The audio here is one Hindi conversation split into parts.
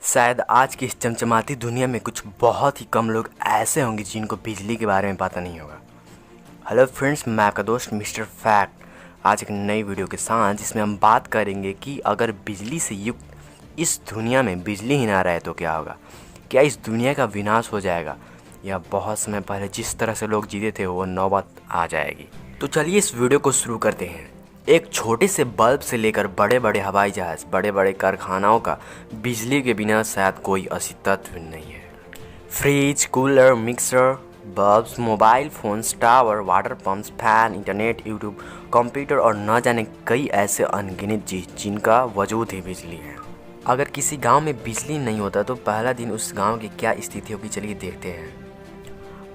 शायद आज की इस चमचमाती दुनिया में कुछ बहुत ही कम लोग ऐसे होंगे जिनको बिजली के बारे में पता नहीं होगा। हेलो फ्रेंड्स, मैं आपका दोस्त मिस्टर फैक्ट आज एक नई वीडियो के साथ, जिसमें हम बात करेंगे कि अगर बिजली से युक्त इस दुनिया में बिजली ही ना रहे तो क्या होगा। क्या इस दुनिया का विनाश हो जाएगा, या बहुत समय पहले जिस तरह से लोग जीते थे वो नौबत आ जाएगी। तो चलिए इस वीडियो को शुरू करते हैं। एक छोटे से बल्ब से लेकर बड़े बड़े हवाई जहाज, बड़े बड़े कारखानाओं का बिजली के बिना शायद कोई अस्तित्व नहीं है। Fridge, cooler, mixer, bulbs, mobile phones, tower, water pumps, fan, internet, YouTube, computer और न जाने कई ऐसे अनगिनत चीज जिनका वजूद ही बिजली है। अगर किसी गांव में बिजली नहीं होता तो पहला दिन उस गांव की क्या स्थिति होगी, चलिए देखते हैं।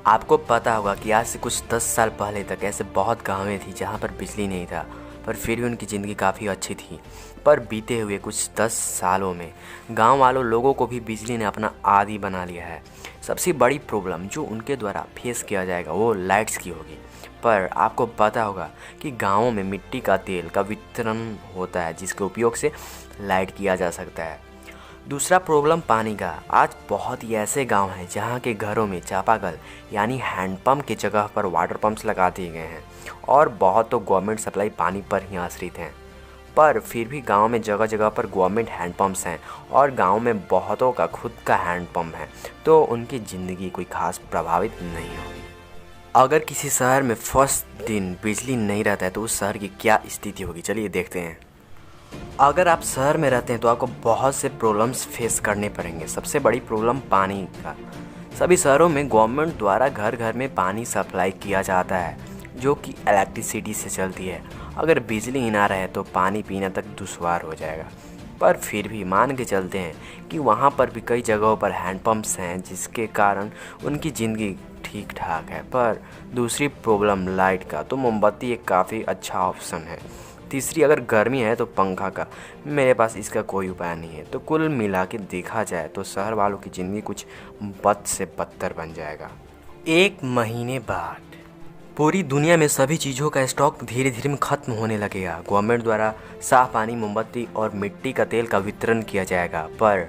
आपको पता होगा कि आज से कुछ 10 साल पहले तक ऐसे बहुत गाँवें थी जहाँ पर बिजली नहीं था, पर फिर भी उनकी ज़िंदगी काफ़ी अच्छी थी। पर बीते हुए कुछ 10 सालों में गांव वालों लोगों को भी बिजली ने अपना आदी बना लिया है। सबसे बड़ी प्रॉब्लम जो उनके द्वारा फेस किया जाएगा वो लाइट्स की होगी। पर आपको पता होगा कि गाँवों में मिट्टी का तेल का वितरण होता है, जिसके उपयोग से लाइट किया जा सकता है। दूसरा प्रॉब्लम पानी का। आज बहुत ही ऐसे गांव हैं जहां के घरों में चापाकल यानी हैंडपंप की जगह पर वाटर पंप्स लगा दिए गए हैं, और बहुत तो गवर्नमेंट सप्लाई पानी पर ही आश्रित हैं। पर फिर भी गांव में जगह जगह पर गवर्नमेंट हैंडपम्प्स हैं, और गांव में बहुतों का खुद का हैंडपम्प है, तो उनकी ज़िंदगी कोई खास प्रभावित नहीं होगी। अगर किसी शहर में फर्स्ट दिन बिजली नहीं रहता है तो उस शहर की क्या स्थिति होगी, चलिए देखते हैं। अगर आप शहर में रहते हैं तो आपको बहुत से प्रॉब्लम्स फेस करने पड़ेंगे। सबसे बड़ी प्रॉब्लम पानी का। सभी शहरों में गवर्नमेंट द्वारा घर घर में पानी सप्लाई किया जाता है, जो कि इलेक्ट्रिसिटी से चलती है। अगर बिजली ही ना रहे तो पानी पीना तक दुश्वार हो जाएगा। पर फिर भी मान के चलते हैं कि वहाँ पर भी कई जगहों पर हैंडपम्प्स हैं, जिसके कारण उनकी ज़िंदगी ठीक ठाक है। पर दूसरी प्रॉब्लम लाइट का, तो मोमबत्ती एक काफ़ी अच्छा ऑप्शन है। तीसरी, अगर गर्मी है तो पंखा का। मेरे पास इसका कोई उपाय नहीं है। तो कुल मिला के देखा जाए तो शहर वालों की ज़िंदगी कुछ बद से बदतर बन जाएगा। एक महीने बाद पूरी दुनिया में सभी चीज़ों का स्टॉक धीरे धीरे ख़त्म होने लगेगा। गवर्नमेंट द्वारा साफ पानी, मोमबत्ती और मिट्टी का तेल का वितरण किया जाएगा, पर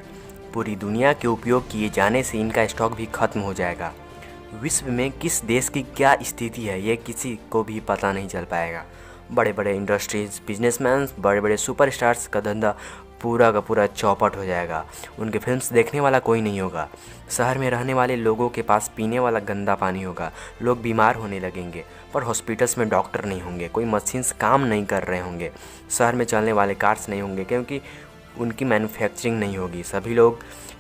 पूरी दुनिया के उपयोग किए जाने से इनका स्टॉक भी खत्म हो जाएगा। विश्व में किस देश की क्या स्थिति है ये किसी को भी पता नहीं चल पाएगा। बड़े बड़े इंडस्ट्रीज, बिजनेसमैन, बड़े बड़े सुपरस्टार्स का धंधा पूरा का पूरा चौपट हो जाएगा। उनके फिल्म्स देखने वाला कोई नहीं होगा। शहर में रहने वाले लोगों के पास पीने वाला गंदा पानी होगा। लोग बीमार होने लगेंगे, पर हॉस्पिटल्स में डॉक्टर नहीं होंगे। कोई मशीन्स काम नहीं कर रहे होंगे। शहर में चलने वाले कार्स नहीं होंगे, क्योंकि उनकी मैन्युफैक्चरिंग नहीं होगी। सभी लोग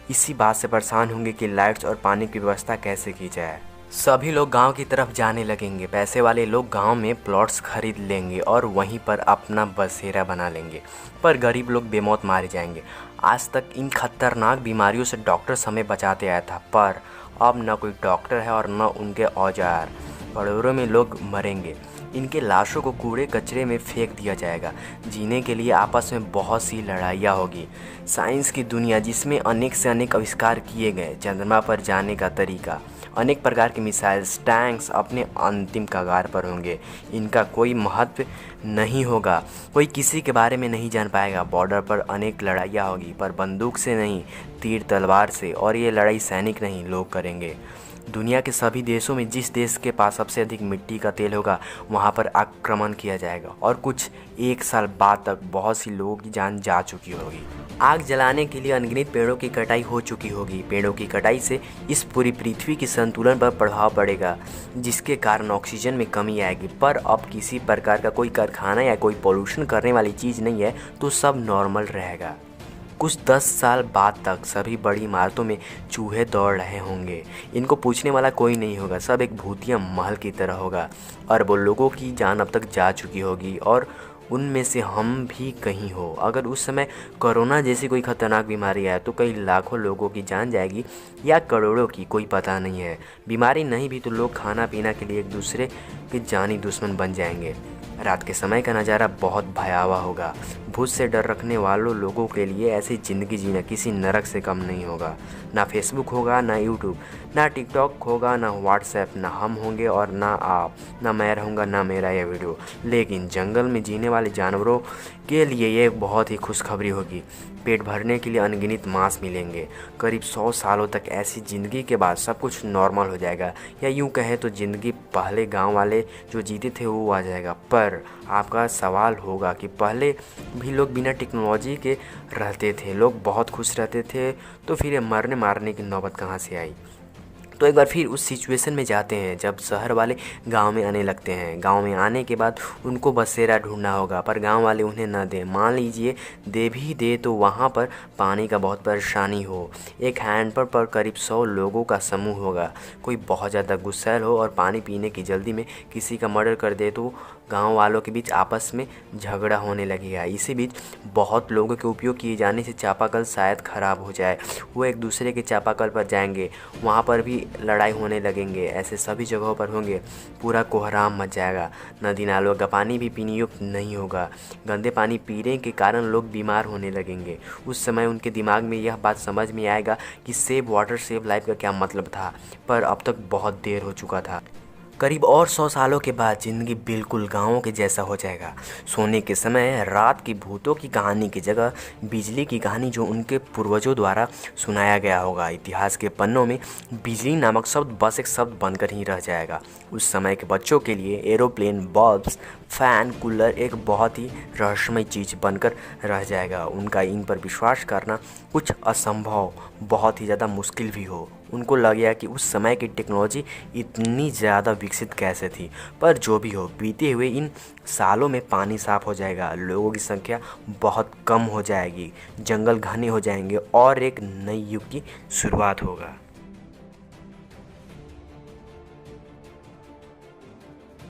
इसी बात से परेशान होंगे कि लाइट्स और पानी की व्यवस्था कैसे की जाए। सभी लोग गांव की तरफ जाने लगेंगे। पैसे वाले लोग गांव में प्लॉट्स खरीद लेंगे और वहीं पर अपना बसेरा बना लेंगे, पर गरीब लोग बेमौत मारे जाएंगे। आज तक इन खतरनाक बीमारियों से डॉक्टर समय बचाते आया था, पर अब न कोई डॉक्टर है और न उनके औजार। करोड़ों में लोग मरेंगे। इनके लाशों को कूड़े कचरे में फेंक दिया जाएगा। जीने के लिए आपस में बहुत सी लड़ाइयाँ होगी। साइंस की दुनिया, जिसमें अनेक से अनेक आविष्कार किए गए, चंद्रमा पर जाने का तरीका, अनेक प्रकार के मिसाइल्स, टैंक्स अपने अंतिम कगार पर होंगे। इनका कोई महत्व नहीं होगा। कोई किसी के बारे में नहीं जान पाएगा। बॉर्डर पर अनेक लड़ाइयाँ होगी, पर बंदूक से नहीं, तीर तलवार से। और ये लड़ाई सैनिक नहीं, लोग करेंगे। दुनिया के सभी देशों में जिस देश के पास सबसे अधिक मिट्टी का तेल होगा वहाँ पर आक्रमण किया जाएगा, और कुछ 1 साल बाद तक बहुत सी लोगों की जान जा चुकी होगी। आग जलाने के लिए अनगिनत पेड़ों की कटाई हो चुकी होगी। पेड़ों की कटाई से इस पूरी पृथ्वी की संतुलन पर प्रभाव पड़ेगा, जिसके कारण ऑक्सीजन में कमी आएगी। पर अब किसी प्रकार का कोई कारखाना या कोई पोल्यूशन करने वाली चीज़ नहीं है, तो सब नॉर्मल रहेगा। कुछ 10 साल बाद तक सभी बड़ी इमारतों में चूहे दौड़ रहे होंगे। इनको पूछने वाला कोई नहीं होगा। सब एक भूतिया महल की तरह होगा। अरबों लोगों की जान अब तक जा चुकी होगी, और उनमें से हम भी कहीं हो। अगर उस समय कोरोना जैसी कोई खतरनाक बीमारी आए तो कई लाखों लोगों की जान जाएगी, या करोड़ों की, कोई पता नहीं है। बीमारी नहीं भी तो लोग खाना पीना के लिए एक दूसरे के जानी दुश्मन बन जाएंगे। रात के समय का नज़ारा बहुत भयावह होगा। भूत से डर रखने वालों लोगों के लिए ऐसी ज़िंदगी जीना किसी नरक से कम नहीं होगा। ना फेसबुक होगा, ना यूट्यूब, ना टिकटॉक होगा, ना व्हाट्सएप, ना हम होंगे और ना आप, ना मैं रहूँगा, ना मेरा यह वीडियो। लेकिन जंगल में जीने वाले जानवरों के लिए ये बहुत ही खुशखबरी होगी। पेट भरने के लिए अनगिनत मांस मिलेंगे। करीब 100 सालों तक ऐसी ज़िंदगी के बाद सब कुछ नॉर्मल हो जाएगा, या यूँ कहें तो ज़िंदगी पहले गांव वाले जो जीते थे वो आ जाएगा। पर आपका सवाल होगा कि पहले भी लोग बिना टेक्नोलॉजी के रहते थे, लोग बहुत खुश रहते थे, तो फिर ये मरने मारने की नौबत कहाँ से आई? तो एक बार फिर उस सिचुएशन में जाते हैं जब शहर वाले गांव में आने लगते हैं। गांव में आने के बाद उनको बसेरा ढूंढना होगा, पर गांव वाले उन्हें न दें। मान लीजिए दे भी दे तो वहां पर पानी का बहुत परेशानी हो। एक हैंडपंप पर करीब 100 लोगों का समूह होगा। कोई बहुत ज़्यादा गुस्सैल हो और पानी पीने की जल्दी में किसी का मर्डर कर दे तो गांव वालों के बीच आपस में झगड़ा होने लगेगा। इसी बीच बहुत लोगों के उपयोग किए जाने से चापाकल शायद ख़राब हो जाए। वो एक दूसरे के चापाकल पर जाएंगे, वहाँ पर भी लड़ाई होने लगेंगे। ऐसे सभी जगहों पर होंगे, पूरा कोहराम मच जाएगा। नदी नालों का पानी भी पीने योग्य नहीं होगा। गंदे पानी पीने के कारण लोग बीमार होने लगेंगे। उस समय उनके दिमाग में यह बात समझ में आएगा कि सेव वाटर सेव लाइफ का क्या मतलब था, पर अब तक बहुत देर हो चुका था। करीब और 100 सालों के बाद ज़िंदगी बिल्कुल गाँवों के जैसा हो जाएगा। सोने के समय रात की भूतों की कहानी की जगह बिजली की कहानी जो उनके पूर्वजों द्वारा सुनाया गया होगा। इतिहास के पन्नों में बिजली नामक शब्द बस एक शब्द बनकर ही रह जाएगा। उस समय के बच्चों के लिए एरोप्लेन, बल्ब्स, फ़ैन, कूलर एक बहुत ही रहस्यमय चीज़ बनकर रह जाएगा। उनका इन पर विश्वास करना कुछ असंभव, बहुत ही ज़्यादा मुश्किल भी हो। उनको लगेगा कि उस समय की टेक्नोलॉजी इतनी ज़्यादा विकसित कैसे थी। पर जो भी हो, बीते हुए इन सालों में पानी साफ हो जाएगा, लोगों की संख्या बहुत कम हो जाएगी, जंगल घने हो जाएंगे और एक नई युग की शुरुआत होगा।